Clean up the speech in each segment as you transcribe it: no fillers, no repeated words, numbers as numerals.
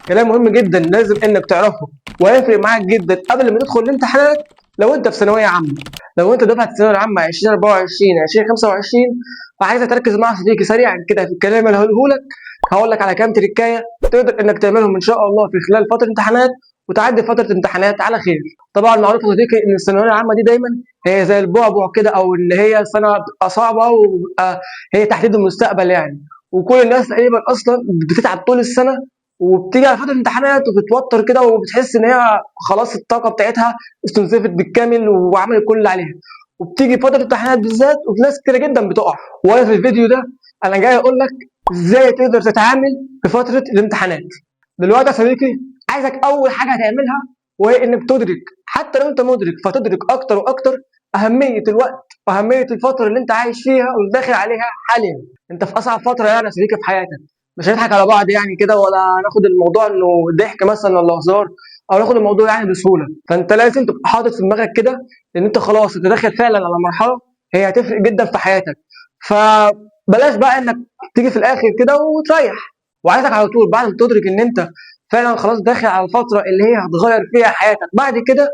كلام مهم جدا لازم انك تعرفه وهيفرق معاك جدا قبل ما تدخل الامتحانات. لو انت في ثانويه عامه، لو انت دفعه الثانويه العامه 2024 2025، فعايزه تركز مع صديقي سريعا كده في الكلام اللي هقوله لك. هقول لك على كام تريكايه تقدر انك تعملهم ان شاء الله في خلال فتره امتحانات، وتعدي فتره امتحانات على خير. طبعا معروف يا صديقي ان الثانويه العامه دي دايما هي زي البعبع كده، او ان هي سنه بتبقى صعبه وبتبقى هي تحديد المستقبل يعني. وكل الناس تقريبا اصلا بتتعب طول السنه، وبتيجي على فتره امتحانات وبتتوتر كده، وبتحس ان هي خلاص الطاقه بتاعتها استنزفت بالكامل وعملت كل اللي عليها. وبتيجي فتره الامتحانات بالذات وفي ناس كتير جدا بتقع. وانا في الفيديو ده انا جاي اقول لك ازاي تقدر تتعامل في فتره الامتحانات. دلوقتي يا صديقي، عايزك اول حاجه هتعملها وهي انك تدرك، حتى لو انت مدرك فتدرك اكتر واكتر اهميه الوقت واهميه الفتره اللي انت عايش فيها وداخل عليها حاليا. انت في اصعب فتره يعني يا صديقي في حياتك. مش هنضحك على بعض يعني كده، ولا ناخد الموضوع انه ضحك مثلا ولا هزار، او ناخد الموضوع يعني بسهوله. فانت لازم تبقى حاطط في دماغك كده ان انت خلاص انت داخل فعلا على مرحله هي هتفرق جدا في حياتك. فبلاش بقى انك تيجي في الاخر كده وتريح. وعايزك على طول بعد ما تدرك ان انت فعلا خلاص داخل على الفتره اللي هي هتغير فيها حياتك بعد كده،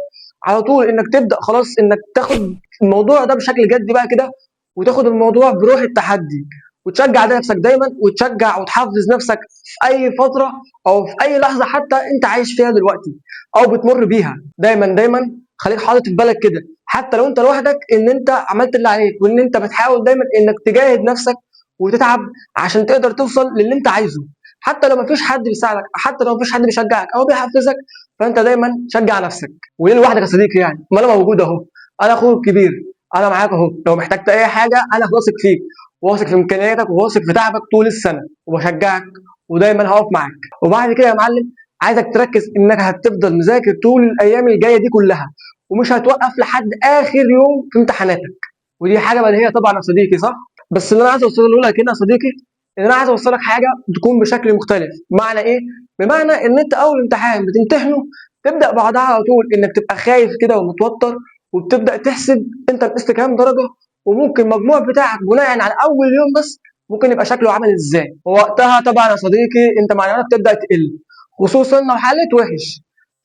على طول انك تبدا خلاص انك تاخد الموضوع ده بشكل جدي بقى كده، وتاخد الموضوع بروح التحدي، وتشجع نفسك دايما، وتشجع وتحفز نفسك في اي فتره او في اي لحظه حتى انت عايش فيها دلوقتي او بتمر بيها. دايما دايما خليك حاطط في بالك كده، حتى لو انت لوحدك، ان انت عملت اللي عليك، وان انت بتحاول دايما انك تجاهد نفسك وتتعب عشان تقدر توصل للي انت عايزه. حتى لو مفيش حد بيساعدك، حتى لو مفيش حد بيشجعك او بيحفزك، فانت دايما شجع نفسك. وليه لوحدك يا صديقي يعني؟ ما انا موجود اهو، انا اخوك الكبير، انا معاك اهو. لو محتاجت اي حاجه انا واثق فيك، واثق في امكانياتك، وواثق في تعبك طول السنه، وبشجعك ودايما هقف معاك. وبعد كده يا معلم، عايزك تركز انك هتفضل مذاكر طول الايام الجايه دي كلها، ومش هتوقف لحد اخر يوم في امتحاناتك. ودي حاجه بديهيه طبعا يا صديقي، صح؟ بس اللي انا عايز اوصله لك هنا يا صديقي، ان انا عايز اوصلك حاجه تكون بشكل مختلف. معنى ايه؟ بمعنى ان انت اول امتحان بتمتحنه تبدا بعدها على طول انك تبقى خايف كده ومتوتر، وبتبدا تحسب انت نقصت كام درجه، وممكن المجموع بتاعك بناء على اول يوم بس ممكن يبقى شكله عامل ازاي. ووقتها طبعا يا صديقي انت معنوياتك تبدا تقل، خصوصا لو حليت وحش.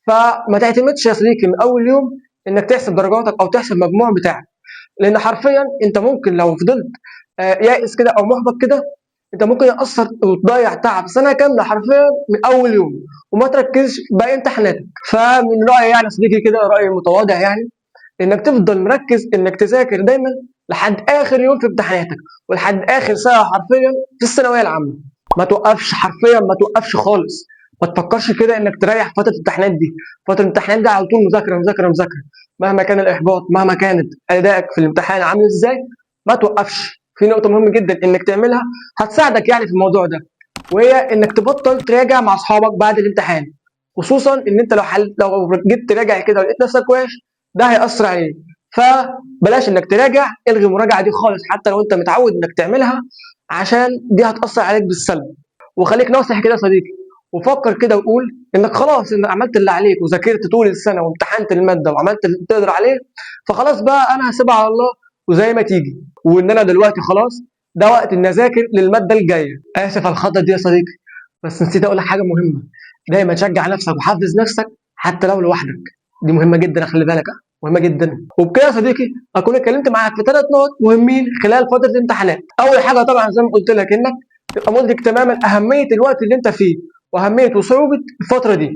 فما تعتمدش يا صديقي من اول يوم انك تحسب درجاتك او تحسب المجموع بتاعك، لان حرفيا انت ممكن لو فضلت يائس كده او محبط كده، انت ممكن ياثر وتضيع تعب سنه كامله حرفيا من اول يوم، وما تركزش في باقي امتحاناتك. فمن رايي يعني يا صديقي كده، راي متواضع يعني، انك تفضل مركز انك تذاكر دايما لحد اخر يوم في امتحاناتك، ولحد اخر ساعه حرفيا في الثانويه العامه. ما توقفش حرفيا، ما توقفش خالص. ما تفكرش كده انك تريح فتره الامتحانات دي. فتره الامتحانات دي على طول مذاكره مذاكره مذاكره، مهما كان الاحباط، مهما كانت ادائك في الامتحان عامل ازاي، ما توقفش. في نقطه مهمه جدا انك تعملها هتساعدك يعني في الموضوع ده، وهي انك تبطل تراجع مع اصحابك بعد الامتحان. خصوصا ان انت لو جيت تراجع كده ولقيت نفسك وحش، ده هيأثر عليك. فبلاش انك تراجع، الغي المراجعه دي خالص حتى لو انت متعود انك تعملها، عشان دي هتأثر عليك بالسلب. وخليك ناصح كده يا صديقي، وفكر كده وقول انك خلاص انك عملت اللي عليك وذاكرت طول السنه وامتحنت الماده وعملت اللي تقدر عليه. فخلاص بقى انا هسيبها على الله وزي ما تيجي، وان انا دلوقتي خلاص ده وقت اني اذاكر للماده الجايه. اسف على الخطأ دي يا صديقي، بس نسيت اقول لك حاجه مهمه. دايما شجع نفسك وحفز نفسك حتى لو لوحدك. دي مهمه جدا، خلي بالك، مهمه جدا. وبكده يا صديقي اكون اتكلمت معاك في 3 نقط مهمين خلال فتره الامتحانات. اول حاجه طبعا زي ما قلت لك انك تبقى مدرك تماما اهميه الوقت اللي انت فيه، واهميه وصعوبه الفتره دي.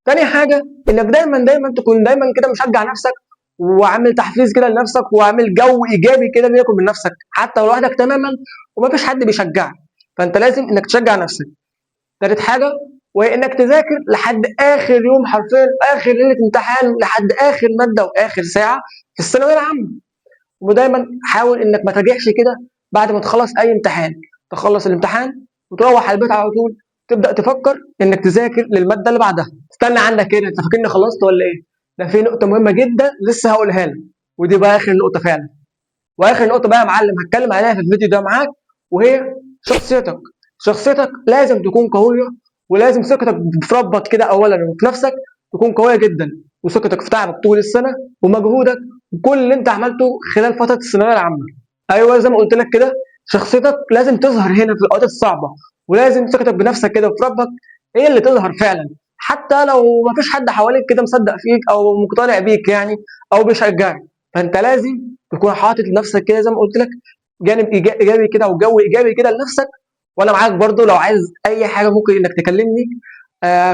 تاني حاجه انك دايما دايما تكون دايما كده مشجع نفسك، وعامل تحفيز كده لنفسك، وعامل جو ايجابي كده بينك وبين نفسك حتى لو لوحدك تماما ومفيش حد بيشجعك. فانت لازم انك تشجع نفسك. تالت حاجه وهي انك تذاكر لحد اخر يوم حرفيا، اخر ليله امتحان، لحد اخر ماده واخر ساعه في الثانويه العامه. ودايما حاول انك ما تراجعش كده بعد ما تخلص اي امتحان. تخلص الامتحان وتروح على البيت على طول تبدا تفكر انك تذاكر للماده اللي بعدها. استنى عندك كده، انت فاكرني خلصت ولا ايه؟ ده في نقطه مهمه جدا لسه هقولها لك، ودي بقى اخر نقطه فعلا. واخر نقطه بقى يا معلم هتكلم عليها في الفيديو ده معاك، وهي شخصيتك. شخصيتك لازم تكون قويه، ولازم ثقتك في ربك كده اولا وفي نفسك تكون قويه جدا، وثقتك في تعبك طول السنه ومجهودك وكل اللي انت عملته خلال فتره الثانويه العامه. ايوه زي ما قلت لك كده، شخصيتك لازم تظهر هنا في الاوقات الصعبه، ولازم ثقتك بنفسك كده وفي ربك هي اللي تظهر فعلا، حتى لو ما فيش حد حواليك كده مصدق فيك او مقتنع بيك يعني، او بيشجعك. فانت لازم تكون حاطط لنفسك كده زي ما قلت لك جانب ايجابي كده وجو ايجابي كده لنفسك. وانا معاك برضو لو عايز اي حاجه ممكن انك تكلمني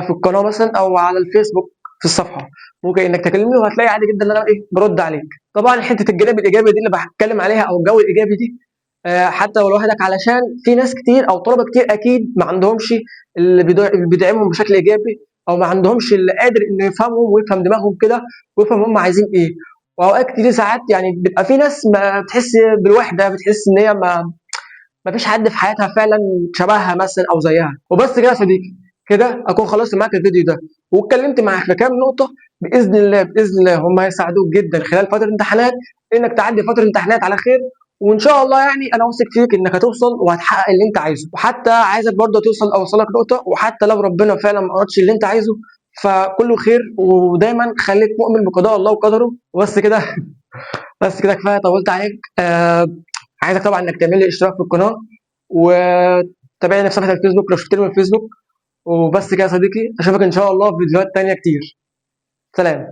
في القناه مثلا او على الفيسبوك في الصفحه، ممكن انك تكلمني وهتلاقي عادي جدا ان انا ايه برد عليك. طبعا حته الجانب الايجابي دي اللي بتكلم عليها او الجو الايجابي دي حتى لو لوحدك، علشان في ناس كتير او طلبه كتير اكيد ما عندهمش اللي بيدعمهم بشكل ايجابي، او ما عندهمش اللي قادر انه يفهمهم ويفهم دماغهم كده ويفهم هم عايزين ايه. واوقات كتير ساعات يعني بيبقى في ناس ما بتحس بالوحده، بتحس ان هي ما فيش حد في حياتها فعلا شبهها مثلا او زيها. وبس كده يا صديقي، كده اكون خلصت معاك الفيديو ده واتكلمت معاك في كام نقطه باذن الله، باذن الله هم هيساعدوك جدا خلال فتره الامتحانات انك تعدي فتره الامتحانات على خير. وان شاء الله يعني انا واثق فيك انك هتوصل وهتحقق اللي انت عايزه. وحتى عايزك برضه توصل اوصلك نقطه، وحتى لو ربنا فعلا ما اردش اللي انت عايزه فكله خير. ودايما خليك مؤمن بقضاء الله وقدره. وبس كده. بس كده كفايه طولت عليك. عايزك طبعا انك تعمل لي اشتراك في القناه، وتابعني في صفحه الفيسبوك لو شفتني من الفيسبوك. وبس كده يا صديقي، اشوفك ان شاء الله في فيديوهات تانية كتير. سلام.